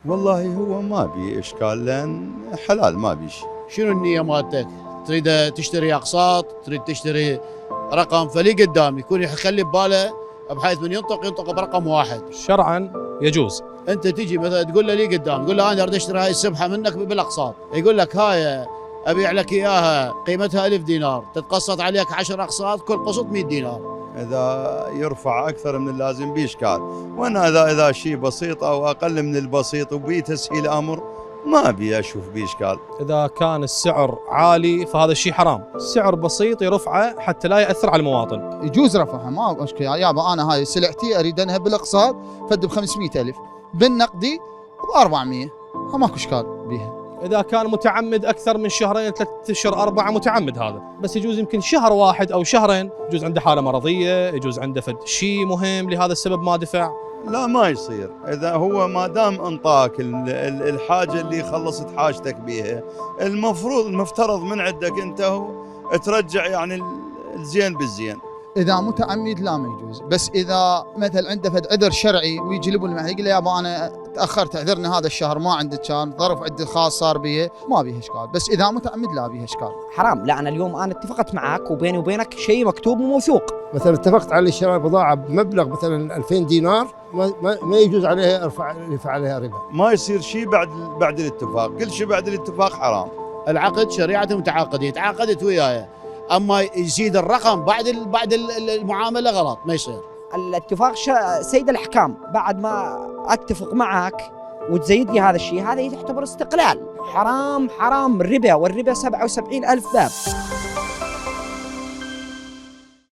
والله هو ما بي إشكال لأن حلال ما بي شيء. شنو النية مالتك؟ تريد تشتري أقساط، تريد تشتري رقم، فلي قدام يكون يخلي بباله بحيث من ينطق برقم واحد. شرعا يجوز. انت تجي مثلا تقول له لي قدام، تقول له انا اريد اشتري هاي السبحه منك بالاقساط، يقول لك هاي ابيع لك اياها قيمتها 1000 دينار، تتقسط عليك 10 اقساط، كل قسط 100 دينار. إذا يرفع أكثر من اللازم بإشكال، وأنا إذا شيء بسيط أو أقل من البسيط وبي تسهيل أمر ما أبي أشوف بإشكال. إذا كان السعر عالي فهذا الشيء حرام، السعر بسيط يرفعه حتى لا يأثر على المواطن. يجوز رفعها ما مشكلة، يابا أنا هاي سلعتي أريد أنها بالأقساط فد ب 500,000، بالنقدي ب 400، ماكو إشكال بيها. إذا كان متعمد أكثر من شهرين 3 أشهر 4 متعمد هذا، بس يجوز يمكن شهر واحد أو شهرين، يجوز عنده حالة مرضية، يجوز عنده فد شيء مهم لهذا السبب ما دفع. لا ما يصير، إذا هو ما دام انطاك الحاجة اللي خلصت حاجتك بيها، المفترض من عندك أنت هو ترجع يعني الزين بالزين. إذا متعمد لا ما يجوز، بس إذا مثل عنده فد عذر شرعي ويجي له المحل يقول له يابا أنا تأخرت اعذرني هذا الشهر ما عندي، كان ظرف عندي خاص صار بيه، ما بيه إشكال، بس إذا متعمد لا بيه إشكال. حرام. لا أنا اليوم أنا اتفقت معك وبيني وبينك شيء مكتوب وموثوق، مثلا اتفقت على شراء بضاعة بمبلغ مثلا 2000 دينار، ما يجوز عليها يرفع عليها ربا. ما يصير شيء بعد الاتفاق، كل شيء بعد الاتفاق حرام. العقد شريعه متعاقدين، تعاقدت وياي، اما يزيد الرقم بعد المعامله غلط، ما يصير. الاتفاق سيد الأحكام، بعد ما أتفق معك وتزيد لي هذا الشيء، هذا يعتبر استقلال. حرام حرام الربا، والربا 77,000 باب.